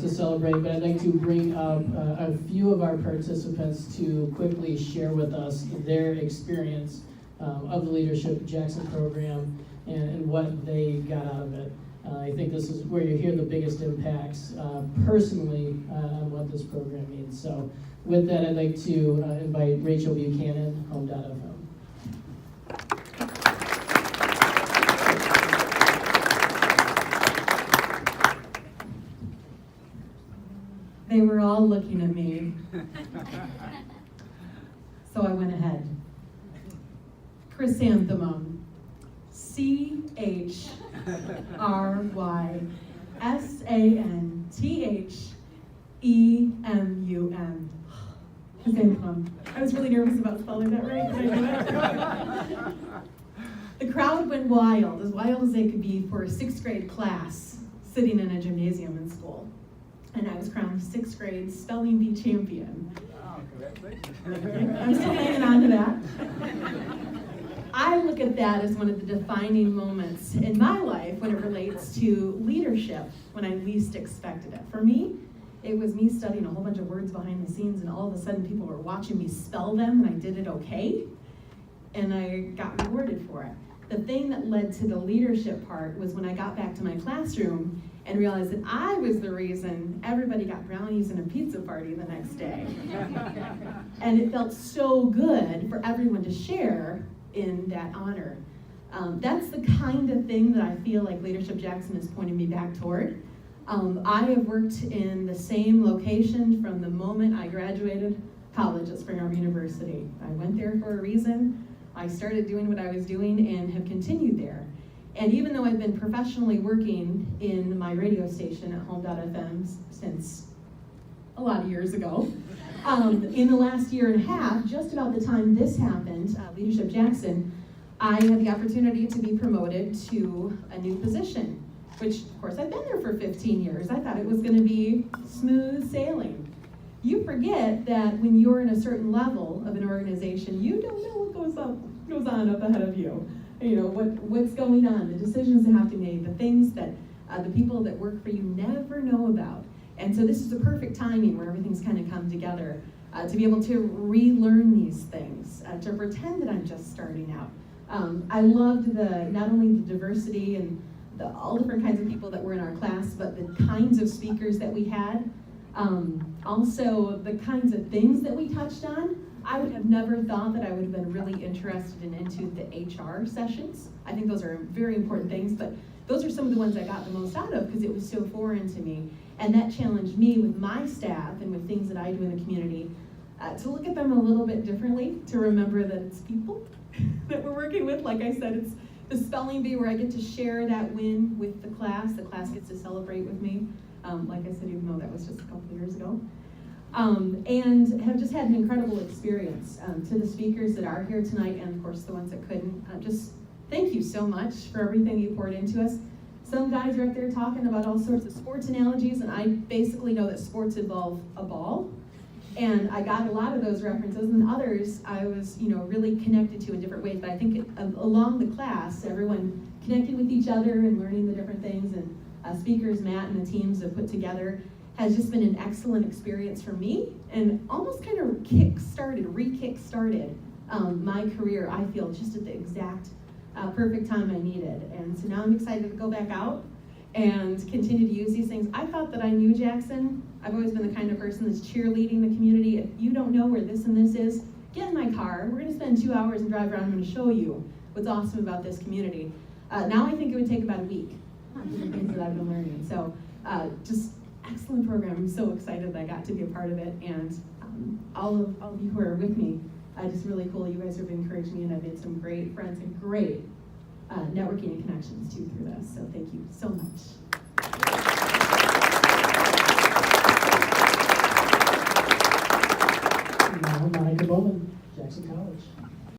to celebrate, but I'd like to bring up a few of our participants to quickly share with us their experience of the Leadership Jackson program and what they got out of it. I think this is where you hear the biggest impacts personally on what this program means. So with that, I'd like to invite Rachel Buchanan, Home.fm. They were all looking at me, so I went ahead. Chrysanthemum, CHRYSANTHEMUM. Chrysanthemum. I was really nervous about spelling that right. Did I do it? The crowd went wild as they could be for a 6th grade class sitting in a gymnasium in school. And I was crowned 6th grade spelling bee champion. Oh, congratulations. I'm still hanging on to that. I look at that as one of the defining moments in my life when it relates to leadership, when I least expected it. For me, it was me studying a whole bunch of words behind the scenes, and all of a sudden people were watching me spell them, and I did it okay, and I got rewarded for it. The thing that led to the leadership part was when I got back to my classroom and realized that I was the reason everybody got brownies and a pizza party the next day. And it felt so good for everyone to share in that honor. That's the kind of thing that I feel like Leadership Jackson is pointing me back toward. I have worked in the same location from the moment I graduated college at Spring Arbor University. I went there for a reason. I started doing what I was doing and have continued there. And even though I've been professionally working in my radio station at Home.fm since a lot of years ago, in the last year and a half, just about the time this happened, Leadership Jackson, I had the opportunity to be promoted to a new position, which of course I've been there for 15 years. I thought it was going to be smooth sailing. You forget that when you're in a certain level of an organization, you don't know what goes on up ahead of you. You know, what's going on, the decisions that have to be made, the things that the people that work for you never know about. And so this is the perfect timing where everything's kind of come together to be able to relearn these things, to pretend that I'm just starting out. I loved not only the diversity and all different kinds of people that were in our class, but the kinds of speakers that we had. Also, the kinds of things that we touched on. I would have never thought that I would have been really interested into the HR sessions. I think those are very important things, but those are some of the ones I got the most out of because it was so foreign to me. And that challenged me with my staff and with things that I do in the community to look at them a little bit differently, to remember that it's people that we're working with. Like I said, it's the spelling bee where I get to share that win with the class. The class gets to celebrate with me. Like I said, even though that was just a couple of years ago. And have just had an incredible experience. To the speakers that are here tonight, and of course the ones that couldn't, just thank you so much for everything you poured into us. Some guys are out there talking about all sorts of sports analogies, and I basically know that sports involve a ball. And I got a lot of those references, and others I was, really connected to in different ways. But I think along the class, everyone connecting with each other and learning the different things, and speakers Matt and the teams have put together has just been an excellent experience for me, and almost kind of re-kick-started my career, I feel, just at the exact perfect time I needed. And so now I'm excited to go back out and continue to use these things. I thought that I knew Jackson. I've always been the kind of person that's cheerleading the community. If you don't know where this and this is, get in my car. We're going to spend 2 hours and drive around. I'm going to show you what's awesome about this community. Now I think it would take about a week, the things that I've been learning. So just excellent program. I'm so excited that I got to be a part of it, and all of you who are with me, just really cool. You guys have encouraged me, and I've made some great friends and great networking and connections too through this. So thank you so much.